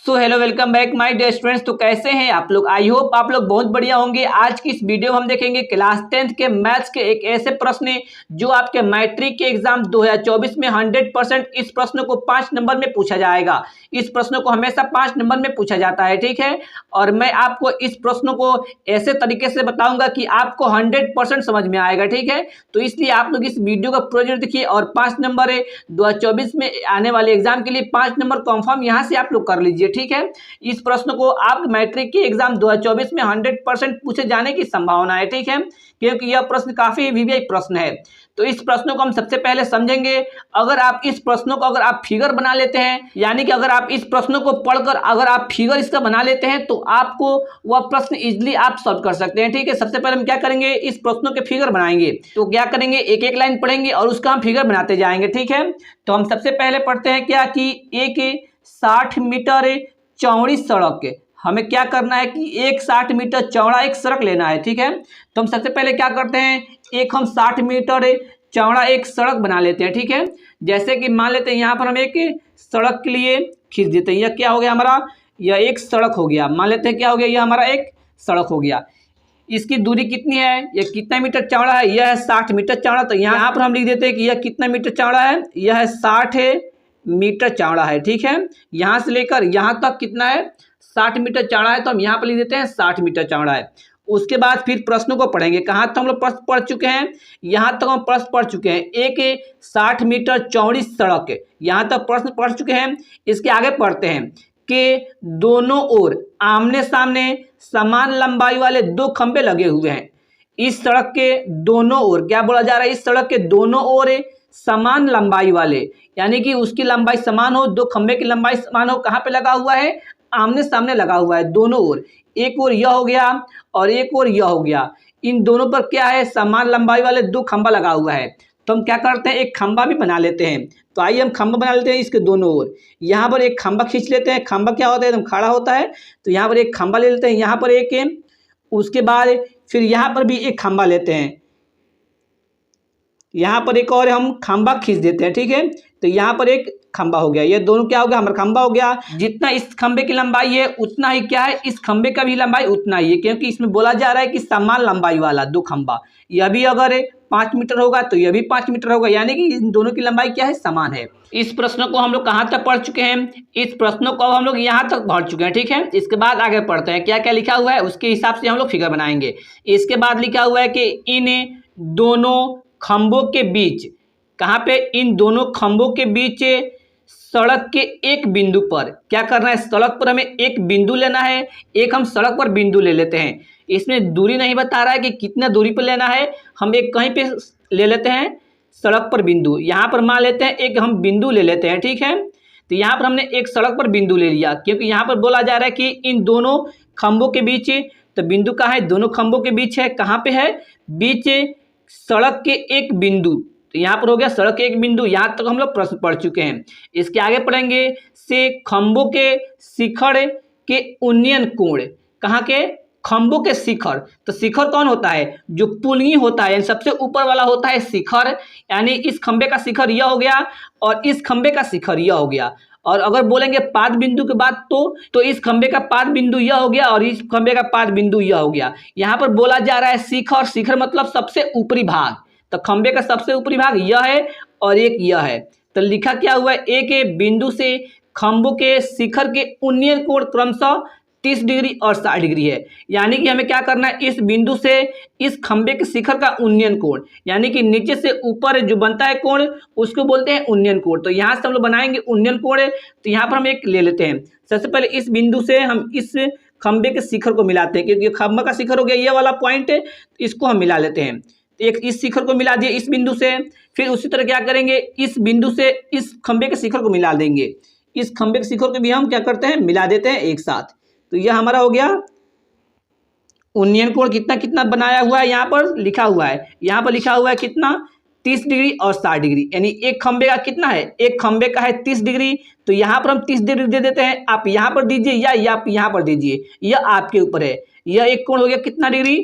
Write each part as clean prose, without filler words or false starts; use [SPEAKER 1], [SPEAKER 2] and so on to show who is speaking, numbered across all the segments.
[SPEAKER 1] So hello welcome back my dear students. तो कैसे हैं आप लोग? आई होप आप लोग बहुत बढ़िया होंगे। आज की इस वीडियो में हम देखेंगे क्लास 10th के मैथ्स के एक ऐसे प्रश्न जो आपके मैट्रिक के एग्जाम 2024 में 100% इस प्रश्न को 5 नंबर में पूछा जाएगा। इस प्रश्न को हमेशा 5 नंबर में पूछा जाता है, ठीक है। और मैं आपको इस प्रश्न को ऐसे तरीके से बताऊंगा कि आपको 100% समझ में आएगा, ठीक है। तो इसलिए आप लोग इस वीडियो का प्रोजेक्ट देखिए और 5 नंबर 2024 में आने वाले एग्जाम के लिए 5 नंबर कंफर्म यहाँ से आप लोग कर लीजिए, ठीक है। इस प्रश्न को आप मैट्रिक के एग्जाम 2024 में 100% पूछे जाने की संभावना है, ठीक है, क्योंकि यह प्रश्न काफी वीवीआई प्रश्न है। तो इस प्रश्न को हम सबसे पहले समझेंगे। अगर आप इस प्रश्नों को अगर आप फिगर बना लेते हैं, यानी कि अगर आप इस प्रश्नों को पढ़कर अगर आप फिगर इसका बना लेते हैं तो आपको वह प्रश्न इजीली आप सॉल्व कर सकते हैं, ठीक है। सबसे पहले हम क्या करेंगे, इस प्रश्नों के फिगर बनाएंगे। तो क्या करेंगे, एक एक लाइन पढ़ेंगे और उसका हम फिगर बनाते जाएंगे, ठीक है। तो हम सबसे पहले पढ़ते हैं क्या कि एक 60 मीटर चौड़ी सड़क, हमें क्या करना है कि एक 60 मीटर चौड़ा एक सड़क लेना है, ठीक है। तो हम सबसे पहले क्या करते हैं, एक हम 60 मीटर चौड़ा एक सड़क बना लेते हैं, ठीक है। जैसे कि मान लेते हैं यहाँ पर हम एक सड़क के लिए खींच देते हैं। यह क्या हो गया हमारा, यह एक सड़क हो गया। मान लेते हैं क्या हो गया, यह हमारा एक सड़क हो गया। इसकी दूरी कितनी है, यह कितना मीटर चौड़ा है, यह है 60 मीटर चौड़ा। तो यहाँ पर हम लिख देते हैं कि यह कितना मीटर चौड़ा है, यह है 60 मीटर चौड़ा है, ठीक है। यहाँ से लेकर यहाँ तक कितना है, 60 मीटर चौड़ा है। तो हम यहाँ पर लिख देते हैं 60 मीटर चौड़ा है। उसके बाद फिर प्रश्नों को पढ़ेंगे। कहाँ तक हम लोग प्रश्न पढ़ चुके हैं, यहाँ तक हम प्रश्न पढ़ चुके हैं। एक 60 मीटर चौड़ी सड़क, यहाँ तक प्रश्न पढ़ चुके हैं। इसके आगे पढ़ते हैं कि दोनों ओर आमने सामने समान लंबाई वाले दो खंभे लगे हुए हैं। इस सड़क के दोनों ओर क्या बोला जा रहा है, इस सड़क के दोनों ओर समान लंबाई वाले, यानी कि उसकी लंबाई समान हो, दो खंभे की लंबाई समान हो। कहाँ पे लगा हुआ है, आमने सामने लगा हुआ है दोनों ओर। एक ओर यह हो गया और एक ओर यह हो गया। इन दोनों पर क्या है, समान लंबाई वाले दो खंभा लगा हुआ है। तो हम क्या करते हैं, एक खंभा भी बना लेते हैं। तो आइए हम खंभा बना लेते हैं इसके दोनों ओर। यहाँ पर एक खंभा खींच लेते हैं। खंभा क्या होता है, एकदम खड़ा होता है। तो यहाँ पर एक खंभा ले लेते हैं, यहाँ पर एक, उसके बाद फिर यहाँ पर भी एक खंभा लेते हैं, यहाँ पर एक और हम खंभा खींच देते हैं, ठीक है। तो यहाँ पर एक खंभा हो गया। ये दोनों क्या हो गया, हमारा खंभा हो गया। जितना इस खंभे की लंबाई है उतना ही क्या है, इस खंभे का भी लंबाई उतना ही है, क्योंकि इसमें बोला जा रहा है कि समान लंबाई वाला दो खंभा। यह भी अगर 5 मीटर होगा तो यह भी 5 मीटर होगा, यानी कि इन दोनों की लंबाई क्या है, समान है। इस प्रश्न को हम लोग कहाँ तक पढ़ चुके हैं, इस प्रश्नों को हम लोग यहाँ तक पढ़ चुके हैं, ठीक है। इसके बाद आगे पढ़ते हैं क्या क्या लिखा हुआ है, उसके हिसाब से हम लोग फिगर बनाएंगे। इसके बाद लिखा हुआ है कि इन दोनों खंभों के बीच, कहाँ पे, इन दोनों खंभों के बीच सड़क के एक बिंदु पर क्या करना है, सड़क पर हमें एक बिंदु लेना है। एक हम सड़क पर बिंदु ले लेते हैं। इसमें दूरी नहीं बता रहा है कि कितना दूरी पर लेना है, हम एक कहीं पे ले लेते हैं सड़क पर बिंदु। यहाँ पर मान लेते हैं एक हम बिंदु ले लेते हैं, ठीक है। तो यहाँ पर हमने एक सड़क पर बिंदु ले लिया, क्योंकि यहाँ पर बोला जा रहा है कि इन दोनों खंभों के बीच, तो बिंदु कहाँ है, दोनों खंभों के बीच है। कहाँ पे है, बीच सड़क के एक बिंदु। तो यहाँ पर हो गया सड़क के एक बिंदु। यहाँ तक हम लोग प्रश्न पढ़ चुके हैं। इसके आगे पढ़ेंगे से खंभों के शिखर के उन्नयन कोण, कहाँ के, खंभों के शिखर। तो शिखर कौन होता है, जो पुलगी होता है, यानी सबसे ऊपर वाला होता है शिखर। यानी इस खंभे का शिखर यह हो गया और इस खंभे का शिखर यह हो गया। और अगर बोलेंगे पाद बिंदु के बाद तो इस खंभे का पाद बिंदु यह हो गया और इस खंभे का पाद बिंदु यह हो गया। यहाँ पर बोला जा रहा है शिखर, शिखर मतलब सबसे ऊपरी भाग। तो खंभे का सबसे ऊपरी भाग यह है और एक यह है। तो लिखा क्या हुआ है, एक बिंदु से खंभों के शिखर के उन्नयन कोण क्रमशः 30 डिग्री और 60 डिग्री है। यानी कि हमें क्या करना है, इस बिंदु से इस खंभे के शिखर का उन्नयन कोण, यानी कि नीचे से ऊपर जो बनता है कोण उसको बोलते हैं उन्नयन कोण। तो यहाँ से हम लोग बनाएंगे उन्नयन कोण। तो यहाँ पर हम एक ले लेते हैं। सबसे पहले इस बिंदु से हम इस खंभे के शिखर को मिलाते हैं, क्योंकि खंभा का शिखर हो गया ये वाला पॉइंट है, इसको हम मिला लेते हैं। एक इस शिखर को मिला दिए इस बिंदु से। फिर उसी तरह क्या करेंगे, इस बिंदु से इस खंभे के शिखर को मिला देंगे। इस खंभे के शिखर को भी हम क्या करते हैं, मिला देते हैं एक साथ। तो यह हमारा हो गया उन्नयन कोण। कितना कितना बनाया हुआ है, यहाँ पर लिखा हुआ है, यहाँ पर लिखा हुआ है कितना, 30 डिग्री और 60 डिग्री। यानी एक खंभे का कितना है, एक खंभे का है 30 डिग्री। तो यहाँ पर हम 30 डिग्री दे देते हैं। आप यहाँ पर दीजिए या आप यहाँ पर दीजिए, यह आपके ऊपर है। यह एक कोण हो गया कितना डिग्री,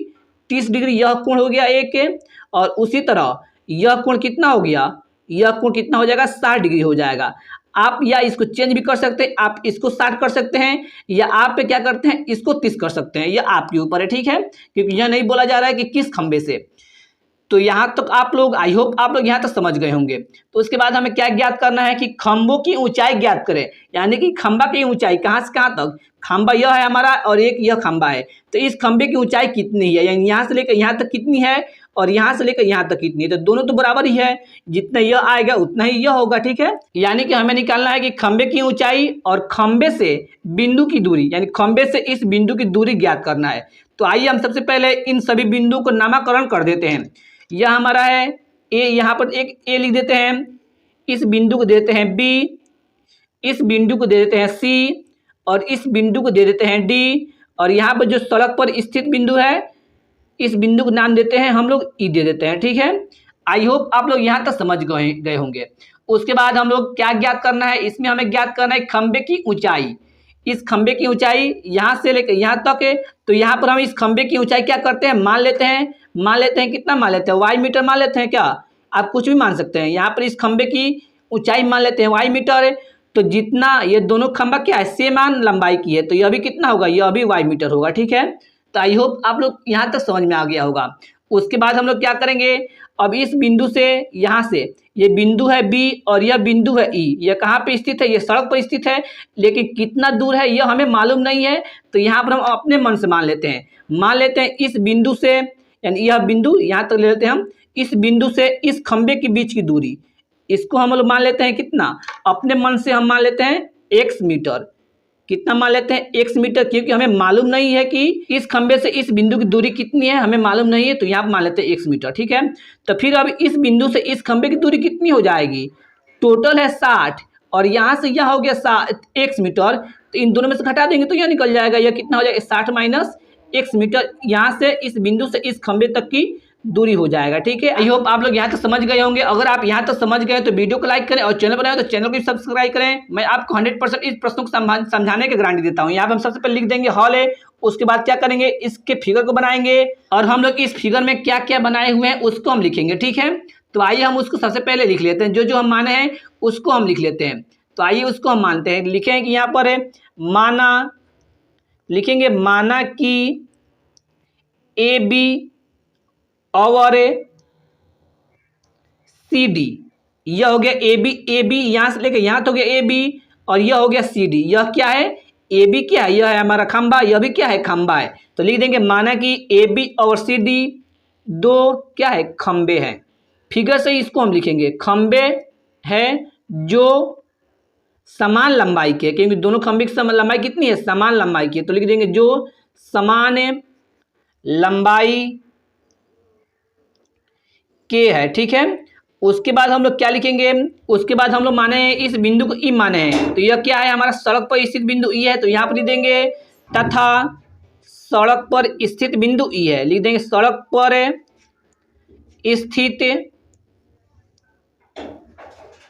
[SPEAKER 1] 30 डिग्री। यह कोण हो गया एक, और उसी तरह यह कोण कितना हो गया, यह कोण कितना हो जाएगा, 60 डिग्री हो जाएगा। आप या इसको चेंज भी कर सकते हैं, आप इसको 60 कर सकते हैं, या आप पे क्या करते हैं इसको 30 कर सकते हैं, यह आपके ऊपर है, ठीक है, क्योंकि यह नहीं बोला जा रहा है कि किस खंबे से। तो यहाँ तक आप लोग, आई होप आप लोग यहाँ तक समझ गए होंगे। तो उसके बाद हमें क्या ज्ञात करना है कि खंभों की ऊंचाई ज्ञात करें, यानी कि खंबा की ऊंचाई कहाँ से कहाँ तक, खंबा यह है हमारा और एक यह खंबा है, तो इस खंबे की ऊंचाई कितनी है, यानी यहाँ से लेकर यहाँ तक कितनी है और यहाँ से लेकर यहाँ तक कितनी है, तो दोनों तो बराबर ही है, जितना यह आएगा उतना ही यह होगा, ठीक है। यानी कि हमें निकालना है कि खंबे की ऊंचाई और खंबे से बिंदु की दूरी, यानी खंबे से इस बिंदु की दूरी ज्ञात करना है। तो आइए हम सबसे पहले इन सभी बिंदुओं को नामकरण कर देते हैं। यह हमारा है ए, यहाँ पर एक ए लिख देते हैं, इस बिंदु को दे देते हैं बी, इस बिंदु को दे देते हैं सी, और इस बिंदु को दे देते हैं डी, और यहाँ पर जो सड़क पर स्थित बिंदु है इस बिंदु को नाम देते हैं हम लोग ई दे देते हैं, ठीक है। आई होप आप लोग यहाँ तक समझ गए होंगे। उसके बाद हम लोग क्या ज्ञात करना है, इसमें हमें ज्ञात करना है खंबे की ऊंचाई। इस खंबे की ऊंचाई यहाँ से लेकर यहाँ तक है, तो यहाँ पर हम इस खंबे की ऊंचाई क्या करते हैं, मान लेते हैं कितना मान लेते हैं, वाई मीटर मान लेते हैं, क्या आप कुछ भी मान सकते हैं। यहाँ पर इस खंबे की ऊंचाई मान लेते हैं वाई मीटर है, तो जितना ये दोनों खंबा क्या है समान लंबाई की है, तो यह भी कितना होगा, यह भी वाई मीटर होगा, ठीक है। तो आई होप आप लोग यहाँ तक समझ में आ गया होगा। उसके बाद हम लोग क्या करेंगे, अब इस बिंदु से यहाँ से ये बिंदु है बी और यह बिंदु है ई, यह कहाँ पे स्थित है, ये सड़क पर स्थित है, लेकिन कितना दूर है यह हमें मालूम नहीं है, तो यहाँ पर हम अपने मन से मान लेते हैं इस बिंदु से, यानी यह बिंदु यहाँ तक ले लेते हैं हम, इस बिंदु से इस खंबे के बीच की दूरी, इसको हम लोग मान लेते हैं कितना, अपने मन से हम मान लेते हैं x मीटर। कितना मान लेते हैं x मीटर, क्योंकि हमें मालूम नहीं है कि इस खंबे से इस बिंदु की दूरी कितनी है, हमें मालूम नहीं है, तो यहाँ मान लेते हैं x मीटर, ठीक है। तो फिर अब इस बिंदु से इस खंबे की दूरी कितनी हो जाएगी, टोटल है 60 और यहाँ से यह हो गया x मीटर, तो इन दोनों में से घटा देंगे तो यह निकल जाएगा, यह कितना हो जाएगा 60 माइनस x मीटर, यहाँ से इस बिंदु से इस खंबे तक की दूरी हो जाएगा, ठीक है। आई होप आप लोग यहाँ तक समझ गए होंगे। अगर आप यहाँ तक समझ गए तो वीडियो को लाइक करें और चैनल बनाए तो चैनल को सब्सक्राइब करें। मैं आपको 100% इस प्रश्नों को समझाने की गारंटी देता हूँ। यहाँ पे हम सबसे पहले लिख देंगे हॉल है, उसके बाद क्या करेंगे इसके फिगर को बनाएंगे और हम लोग इस फिगर में क्या क्या बनाए हुए हैं उसको हम लिखेंगे, ठीक है। तो आइए हम उसको सबसे पहले लिख लेते हैं, जो हम माने हैं उसको हम लिख लेते हैं। तो आइए उसको हम मानते हैं, लिखें कि यहाँ पर है माना, लिखेंगे माना कि ए बी और सी डी, यह हो गया ए बी यहाँ से लेकर यहाँ तो हो गया ए बी और यह हो गया सी डी। यह क्या है, ए बी क्या है, यह है हमारा खंबा, यह भी क्या है खंबा है। तो लिख देंगे माना कि ए बी और सी डी दो क्या है खंबे हैं। फिगर से इसको हम लिखेंगे खंबे हैं जो समान लंबाई के, क्योंकि दोनों खंबे की लंबाई कितनी है, समान लंबाई की, तो लिख देंगे जो समान लंबाई के है, ठीक है। उसके बाद हम लोग क्या लिखेंगे, उसके बाद हम लोग माने इस बिंदु को ई माने हैं, तो यह क्या है हमारा सड़क पर स्थित बिंदु ई है, तो यहाँ पर लिख देंगे तथा सड़क पर स्थित बिंदु ई है, लिख देंगे सड़क पर स्थित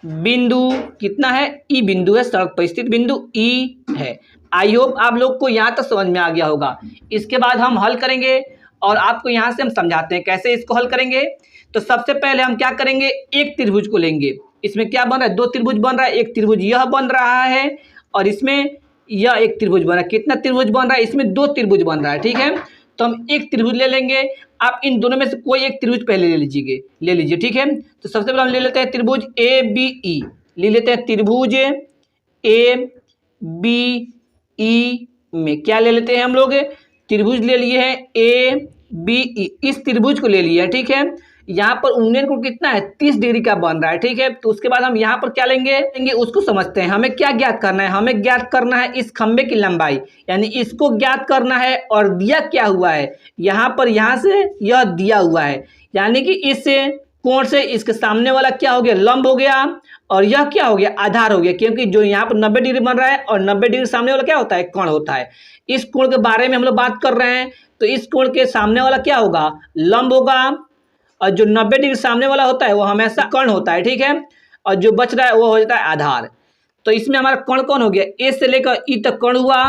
[SPEAKER 1] बिंदु कितना है, ई बिंदु है, सड़क पर स्थित बिंदु ई है। आई होप आप लोग को यहाँ तक समझ में आ गया होगा। इसके बाद हम हल करेंगे और आपको यहाँ से हम समझाते हैं कैसे इसको हल करेंगे। तो सबसे पहले हम क्या करेंगे, एक त्रिभुज को लेंगे, इसमें क्या बन रहा है, दो त्रिभुज बन रहा है, एक त्रिभुज यह बन रहा है और इसमें यह एक त्रिभुज बन रहा है। कितना त्रिभुज बन रहा है, इसमें दो त्रिभुज बन रहा है, ठीक है। तो हम एक त्रिभुज ले लेंगे, आप इन दोनों में से कोई एक त्रिभुज पहले ले लीजिए, ठीक है। तो सबसे पहले हम ले लेते हैं त्रिभुज ए बी ई, ले लेते हैं त्रिभुज ए बी ई में क्या ले लेते हैं हम लोग, त्रिभुज ले लिए हैं ए बी ई, इस त्रिभुज को ले लिया है, ठीक है। यहाँ पर उन्नयन कोण कितना है 30 डिग्री का बन रहा है, ठीक है। तो उसके बाद हम यहाँ पर क्या लेंगे उसको समझते हैं। हमें क्या ज्ञात करना है, हमें ज्ञात करना है इस खंबे की लंबाई, यानी इसको ज्ञात करना है। और दिया क्या हुआ है यहाँ पर, यहाँ से यह दिया हुआ है, यानी कि इस कोण से इसके सामने वाला क्या हो गया लंब हो गया और यह क्या हो गया आधार हो गया, क्योंकि जो यहाँ पर 90 डिग्री बन रहा है और 90 डिग्री सामने वाला क्या होता है कोण होता है। इस कोण के बारे में हम लोग बात कर रहे हैं, तो इस कोण के सामने वाला क्या होगा लंब होगा और जो 90 डिग्री सामने वाला होता है वो हमेशा कर्ण होता है, ठीक है। और जो बच रहा है वो हो जाता है आधार। तो इसमें हमारा कर्ण कौन हो गया, ए से लेकर ई तक कर्ण हुआ,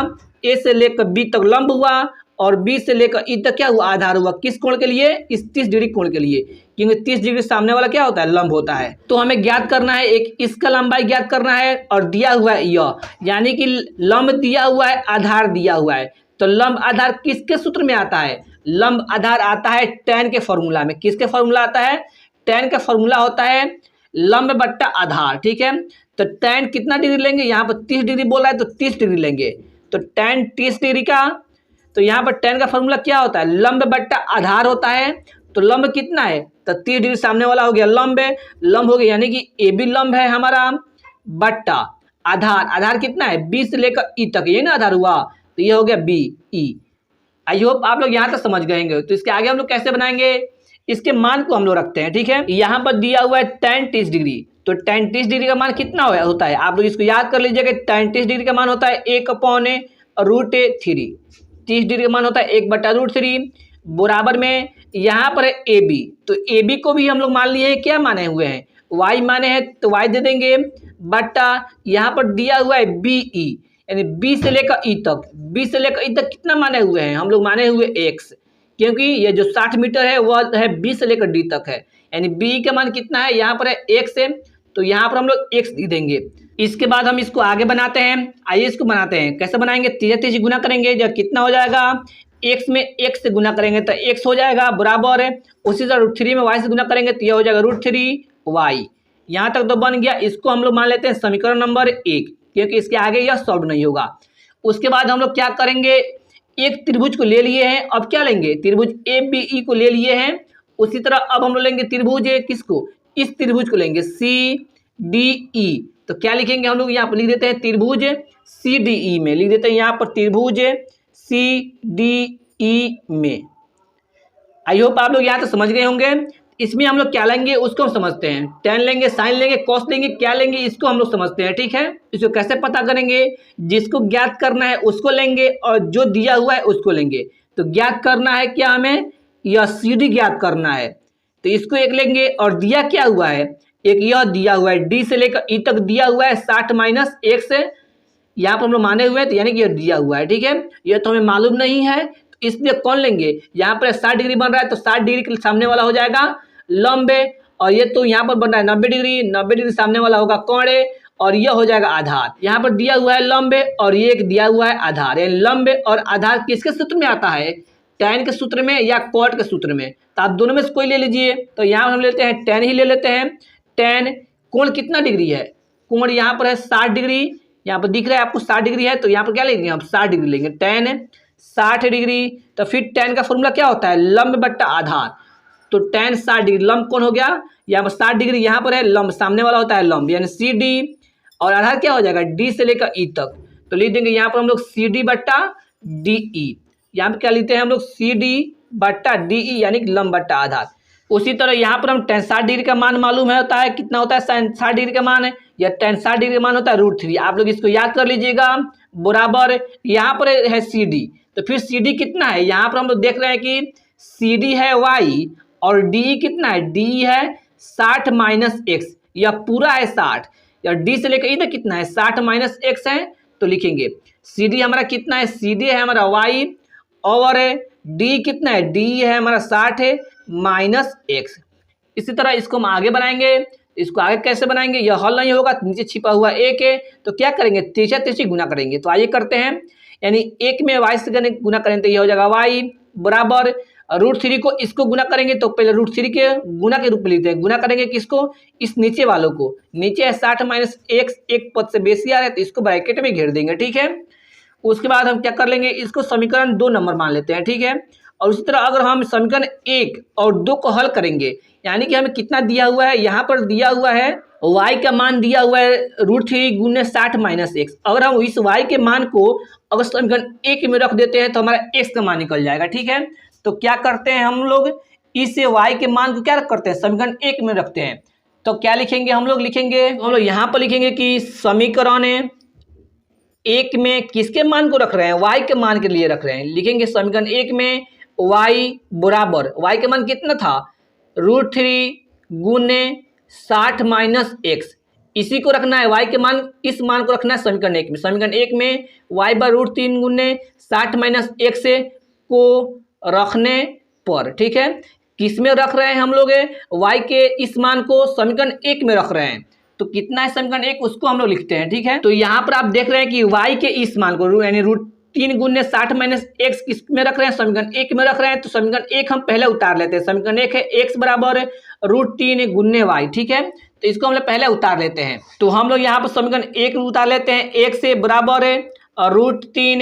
[SPEAKER 1] ए से लेकर बी तक लंब हुआ और बी से लेकर ई तक क्या हुआ आधार हुआ। किस कोण के लिए, इस 30 डिग्री कोण के लिए, क्योंकि 30 डिग्री सामने वाला क्या होता है, लंब होता है। तो हमें ज्ञात करना है, एक इसका लंबाई ज्ञात करना है और दिया हुआ है यह, यानी कि लंब दिया हुआ है, आधार दिया हुआ है। तो लंब आधार किसके सूत्र में आता है, लंब आधार आता है tan के फॉर्मूला में। किसके फॉर्मूला आता है, tan का फॉर्मूला होता है लंब बट्टा आधार, ठीक है। तो tan कितना डिग्री लेंगे, यहाँ पर 30 डिग्री बोल रहा है तो 30 डिग्री लेंगे। तो tan 30 डिग्री का, तो यहाँ पर tan का फॉर्मूला क्या होता है, लंब बट्टा आधार होता है। तो लंब कितना है, तो 30 डिग्री सामने वाला हो गया लंब है, लंब हो गया, यानी कि ए बी लंब है हमारा, बट्टा आधार, आधार कितना है 20 से लेकर ई तक, ये ना आधार हुआ, तो ये हो गया बी ई। आई होप आप लोग यहाँ तक समझ गए होंगे। तो इसके आगे हम लोग कैसे बनाएंगे, इसके मान को हम लोग रखते हैं, ठीक है। यहाँ पर दिया हुआ है tan 30 डिग्री, तो tan 30 डिग्री का मान कितना होता है, आप लोग इसको याद कर लीजिएगा। tan 30 डिग्री का मान होता है 1/√3। 30 डिग्री का मान होता है 1/√3 बराबर में, यहाँ पर है ए बी, तो ए बी को भी हम लोग मान लिए क्या माने हुए हैं, वाई माने हैं, तो वाई दे देंगे बट्टा, यहाँ पर दिया हुआ है बी ई, यानी बी से लेकर ई तक, बी से लेकर ई तक कितना माने हुए हैं, हम लोग माने हुए एक्स, क्योंकि ये जो 60 मीटर है वह है बी से लेकर डी तक है, यानी बी का मान कितना है, यहाँ पर है एक्स है, तो यहाँ पर हम लोग एक्स दे देंगे। इसके बाद हम इसको आगे बनाते हैं, आइए इसको बनाते हैं। कैसे बनाएंगे, 30 गुना करेंगे, जब कितना हो जाएगा, एक्स में एक्स से गुना करेंगे तो एक्स हो जाएगा बराबर है, उसी तरह √3 में वाई से गुना करेंगे तो यह हो जाएगा √3 वाई। यहाँ तक तो बन गया। इसको हम लोग मान लेते हैं समीकरण नंबर 1, क्योंकि इसके आगे यह सॉल्व नहीं होगा। उसके बाद हम लोग क्या करेंगे, एक त्रिभुज को ले लिए हैं, अब क्या लेंगे, त्रिभुज ए बी ई को ले लिए हैं। उसी तरह अब हम लोग लेंगे त्रिभुज किसको, इस त्रिभुज को लेंगे सी डी ई। तो क्या लिखेंगे हम लोग, यहाँ पर लिख देते हैं त्रिभुज सी डी ई में, लिख देते हैं यहाँ पर त्रिभुज सी डी ई में। आई होप आप लोग यहाँ तो समझ गए होंगे। इसमें हम लोग क्या लेंगे उसको हम समझते हैं, tan लेंगे, साइन लेंगे, कॉस लेंगे, क्या लेंगे इसको हम लोग समझते हैं, ठीक है। इसको कैसे पता करेंगे, जिसको ज्ञात करना है उसको लेंगे और जो दिया हुआ है उसको लेंगे। तो ज्ञात करना है क्या हमें, यह सी डी ज्ञात करना है, तो इसको एक लेंगे। और दिया क्या हुआ है, एक यह दिया हुआ है डी से लेकर ई तक दिया हुआ है 60 माइनस एक्स, यहाँ पर हम लोग माने हुए हैं, तो यानी कि यह दिया हुआ है, ठीक है। यह तो हमें मालूम नहीं है, तो इसलिए कौन लेंगे, यहाँ पर 60 डिग्री बन रहा है तो 60 डिग्री के सामने वाला हो जाएगा लंब, और ये तो यहाँ पर बन रहा है 90 डिग्री, 90 डिग्री सामने वाला होगा कोण, और यह हो जाएगा आधार। यहाँ पर दिया हुआ है लंब और ये एक दिया हुआ है आधार, यानी लंब और आधार किसके सूत्र में आता है, tan के सूत्र में या कॉट के सूत्र में। तो आप दोनों में से कोई ले लीजिए, तो यहाँ हम लेते हैं tan ही ले लेते हैं। tan कोण कितना डिग्री है, कोण यहाँ पर है 60 डिग्री, यहाँ पर दिख रहा है आपको 60 डिग्री है, तो यहाँ पर क्या लेंगे हम 60 डिग्री लेंगे, tan 60 डिग्री। तो फिर tan का फॉर्मूला क्या होता है, लंब बट्टा आधार, तो tan 60 डिग्री, लंब कौन हो गया, यहाँ पर 60 डिग्री यहाँ पर है, लंब सामने वाला होता है लंब, यानी सी डी, और आधार क्या हो जाएगा डी से लेकर ई तक। तो लिख देंगे यहाँ पर हम लोग सी डी बट्टा डी ई, यहाँ पर क्या लिखते हैं हम लोग सी डी बट्टा डी ई, यानी कि लंब बट्टा आधार। उसी तरह यहाँ पर हम tan 60 डिग्री का मान मालूम है होता है, कितना होता है sin 60 डिग्री का मान है, या tan 60 डिग्री का मान होता है √3। आप लोग इसको याद कर लीजिएगा बराबर, यहाँ पर है सी डी, तो फिर सी डी कितना है, यहाँ पर हम लोग देख रहे हैं कि सी डी है वाई और डी कितना है, डी है 60 माइनस एक्स, यह पूरा है 60, या डी से लेकर इधर कितना है 60 माइनस एक्स है, तो लिखेंगे सी डी हमारा कितना है, सी डी है हमारा वाई, और डी कितना है, डी है हमारा 60 है माइनस एक्स। इसी तरह इसको हम आगे बनाएंगे, इसको आगे कैसे बनाएंगे, यह हल नहीं होगा, नीचे छिपा हुआ एक है, तो क्या करेंगे तिरछा गुना करेंगे। तो आइए करते हैं, यानी एक में वाई से गुना करेंगे तो यह हो जाएगा वाई बराबर √3 को इसको गुना करेंगे, तो पहले √3 के गुना के रूप में लिखते हैं, गुना करेंगे किसको, इस नीचे वालों को, नीचे है 60 माइनस एक्स, एक पद से बेसी आ रहा है तो इसको ब्रैकेट में घेर देंगे, ठीक है। उसके बाद हम क्या कर लेंगे, इसको समीकरण 2 नंबर मान लेते हैं, ठीक है। और उसी तरह अगर हम समीकरण 1 और 2 को हल करेंगे, यानी कि हमें कितना दिया हुआ है, यहाँ पर दिया हुआ है y का मान दिया हुआ है √3 गुने 60 माइनस एक्स। अगर हम इस y के मान को अगर समीकरण 1 में रख देते हैं तो हमारा x का मान निकल जाएगा, ठीक है। तो क्या करते हैं हम लोग, इस y के मान को क्या करते हैं, समीकरण 1 में रखते हैं। तो क्या लिखेंगे हम लोग, हम लोग यहाँ पर लिखेंगे कि समीकरण 1 में किसके मान को रख रहे हैं, y के मान के लिए रख रहे हैं। लिखेंगे समीकरण 1 में y बराबर, y का मान कितना था √3 गुने 60 माइनस एक्स, इसी को रखना है y के मान, इस मान को रखना है समीकरण 1 में। समीकरण 1 में y बार √3 गुने 60 माइनस एक्स को रखने पर, ठीक है, किस में रख रहे हैं हम लोग y के इस मान को समीकरण 1 में रख रहे हैं। तो कितना है समीकरण 1 उसको हम लोग लिखते हैं, ठीक है। तो यहाँ पर आप देख रहे हैं कि y के इस मान को यानी √3 गुने 60 माइनस x किस में रख रहे हैं, समीकरण 1 में रख रहे हैं। तो समीकरण 1 हम पहले उतार लेते हैं। समीकरण 1 है x बराबर √3 गुने y, ठीक है। तो इसको हम लोग पहले उतार लेते हैं। तो हम लोग यहाँ पर समीकरण 1 उतार लेते हैं। 1 से बराबर √3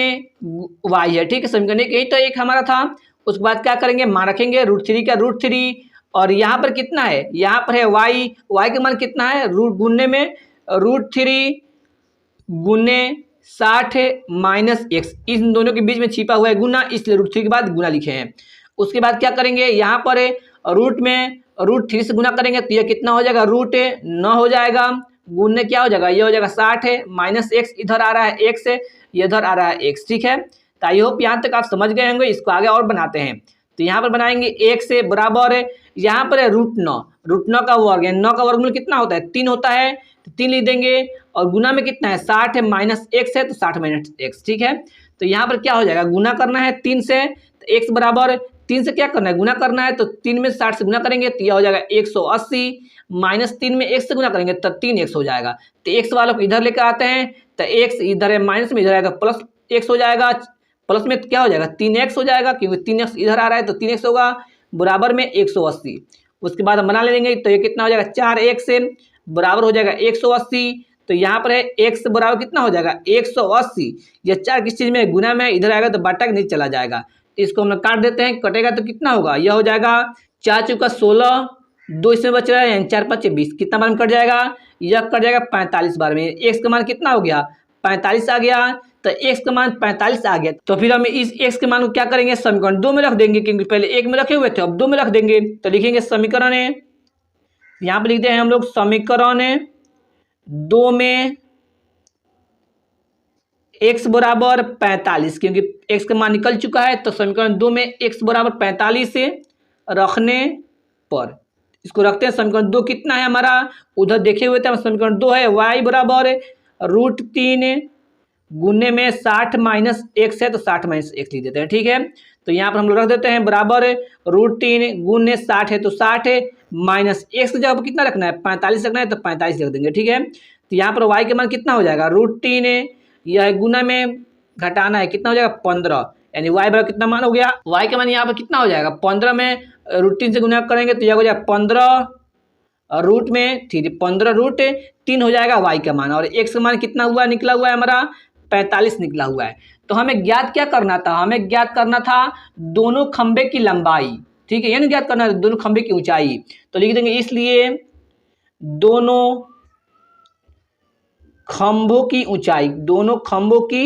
[SPEAKER 1] y है, ठीक है। समीकरण 1 यही तो एक हमारा था। उसके बाद क्या करेंगे, मान रखेंगे √3 का √3 और यहाँ पर कितना है, यहाँ पर है y का मान कितना है, गुन्ने में √3 गुने 60 माइनस x, इन दोनों के बीच में छिपा हुआ है गुना, इसलिए √3 के बाद गुना लिखे हैं। उसके बाद क्या करेंगे, यहाँ पर रूट में √3 से गुना करेंगे तो यह कितना हो जाएगा, √9 हो जाएगा। गुने क्या हो जाएगा, ये हो जाएगा 60 माइनस x, इधर आ रहा है x, ये इधर आ रहा है x, ठीक है। तो आई होप यहाँ तक आप समझ गए होंगे। इसको आगे और बनाते हैं। तो यहाँ पर बनाएंगे 1 से बराबर यहाँ पर है √9 का वर्ग है। 9 का वर्गमूल कितना होता है, 3 होता है, तो 3 लिख देंगे। और गुना में कितना है, 60 माइनस x है, तो 60 माइनस x, ठीक है। तो यहाँ पर क्या हो जाएगा, गुना करना है 3 से, तो x बराबर 3 से क्या करना है, गुना करना है। तो 3 में 60 से गुना करेंगे तो यह हो जाएगा 180 माइनस 3 में x से गुना करेंगे तो 3x हो जाएगा। तो x वालों को इधर लेकर आते हैं, तो x इधर है माइनस में, इधर है तो प्लस x हो जाएगा। प्लस में क्या हो जाएगा, 3x हो जाएगा, क्योंकि 3x इधर आ रहा है तो 3x होगा, बराबर में 180। उसके बाद हम बना लेंगे तो ये कितना हो जाएगा, 4x बराबर हो जाएगा 180। तो यहाँ पर है x बराबर कितना हो जाएगा, 180। यह 4 किस चीज़ में, गुना में, इधर आएगा तो बटा के नीचे चला जाएगा। तो इसको हम लोग काट देते हैं, कटेगा तो कितना होगा, यह हो जाएगा 4 चौका 16, 2 इसमें बच रहा है यानी 4 5 20, कितना बार में कट जाएगा, यह कट जाएगा 45 बार में। x का मान कितना हो गया, 45 आ गया। तो x का मान 45 आ गया। तो फिर हम इस x के मान को क्या करेंगे, समीकरण 2 में रख देंगे, क्योंकि पहले 1 में रखे हुए थे, अब 2 में रख देंगे। तो लिखेंगे समीकरण है, यहाँ पे लिखते हैं हम लोग समीकरण 2 में x बराबर 45, क्योंकि x का मान निकल चुका है। तो समीकरण 2 में x बराबर 45 से रखने पर इसको रखते हैं। समीकरण 2 कितना है हमारा, उधर देखे हुए थे, समीकरण 2 है y बराबर √3 गुने में 60 माइनस x है, तो 60 माइनस x लिख देते हैं, ठीक है। तो यहाँ पर हम लोग रख देते हैं बराबर √3 गुने 60 है, तो 60 माइनस x की जगह पर कितना रखना है, 45 रखना है, तो 45 रख देंगे, ठीक है। तो यहाँ पर y के मान कितना हो जाएगा, √3 यह गुना में घटाना है, कितना हो जाएगा 15, यानी y बराबर कितना मान हो गया, y का मान यहाँ पर कितना हो जाएगा 15 में √3 से गुना करेंगे तो यह हो जाएगा 15 रूट में 3, 15√3 हो जाएगा y का मान। और x का मान कितना हुआ, निकला हुआ है हमारा 45 निकला हुआ है। तो हमें ज्ञात क्या करना था, हमें ज्ञात करना था दोनों खंबे की लंबाई, ठीक है, यानी ज्ञात करना था दोनों खंबे की ऊंचाई। तो लिख देंगे इसलिए दोनों खंभों की ऊंचाई, दोनों खंभों की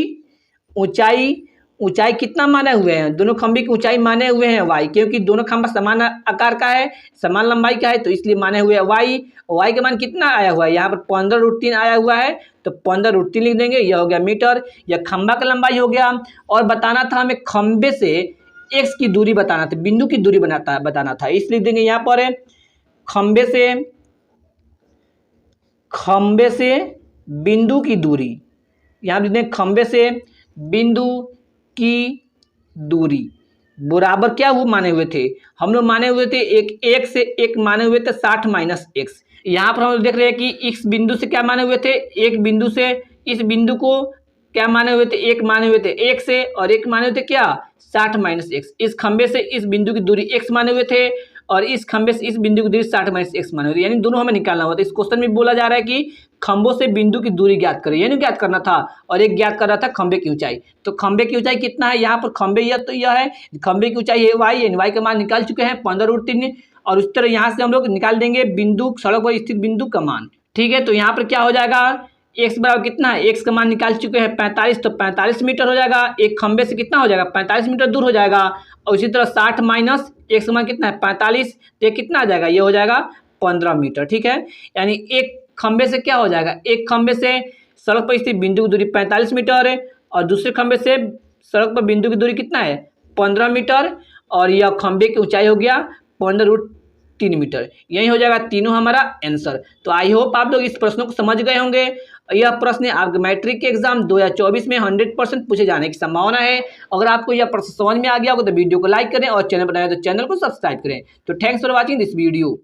[SPEAKER 1] ऊंचाई कितना माने हुए हैं, दोनों खंभे की ऊंचाई माने हुए हैं y, क्योंकि दोनों खंभा समान आकार का है, समान लंबाई का है, तो इसलिए माने हुए y का मान कितना आया हुआ है, यहाँ पर 15√3 आया हुआ है, तो 15√3 लिख देंगे, यह हो गया मीटर, यह खंभा का लंबाई हो गया। और बताना था हमें खंभे से x की दूरी बताना था, बिंदु की दूरी बताना था, इसलिए देंगे यहाँ पर खंभे से बिंदु की दूरी, यहाँ लिख देंगे खंभे से बिंदु की दूरी बराबर क्या वो माने हुए थे, हम लोग माने हुए थे एक से एक माने हुए थे 60 माइनस x। यहाँ पर हम लोग देख रहे हैं कि इस बिंदु से क्या माने हुए थे, एक बिंदु से इस बिंदु को क्या माने हुए थे, एक माने हुए थे x से, और एक माने हुए थे क्या 60 माइनस x। इस खंबे से इस बिंदु की दूरी x माने हुए थे, और इस खंबे से इस बिंदु की दूरी 60 माइनस x माने हुए थे, यानी दोनों हमें निकालना होता है। इस क्वेश्चन में बोला जा रहा है कि खंभों से बिंदु की दूरी ज्ञात करें, यानी ज्ञात करना था, और एक ज्ञात कर रहा था खंबे की ऊंचाई। तो खंबे की ऊंचाई कितना है, यहाँ पर खंबे यह है, खंबे की ऊंचाई है y, यानी y का मान निकाल चुके हैं 15√3। और उस तरह यहाँ से हम लोग निकाल देंगे बिंदु, सड़क पर स्थित बिंदु का मान, ठीक है। तो यहाँ पर क्या हो जाएगा, x बराबर कितना है, x का मान निकाल चुके हैं 45, तो 45 मीटर हो जाएगा। एक खंबे से कितना हो जाएगा, 45 मीटर दूर हो जाएगा। और इसी तरह 60 माइनस x का मान कितना है 45, तो ये कितना आ जाएगा, ये हो जाएगा 15 मीटर, ठीक है। यानी एक खंबे से क्या हो जाएगा, एक खंबे से सड़क पर स्थित बिंदु की दूरी 45 मीटर है, और दूसरे खंबे से सड़क पर बिंदु की दूरी कितना है 15 मीटर, और यह खंबे की ऊंचाई हो गया 3 मीटर। यही हो जाएगा तीनों हमारा आंसर। तो आई होप आप लोग इस प्रश्नों को समझ गए होंगे। यह प्रश्न आपके मैट्रिक के एग्जाम 2024 में 100% पूछे जाने की संभावना है। अगर आपको यह प्रश्न समझ में आ गया होगा तो वीडियो को लाइक करें और चैनल पर नए हैं तो चैनल को सब्सक्राइब करें। तो thanks for watching this video.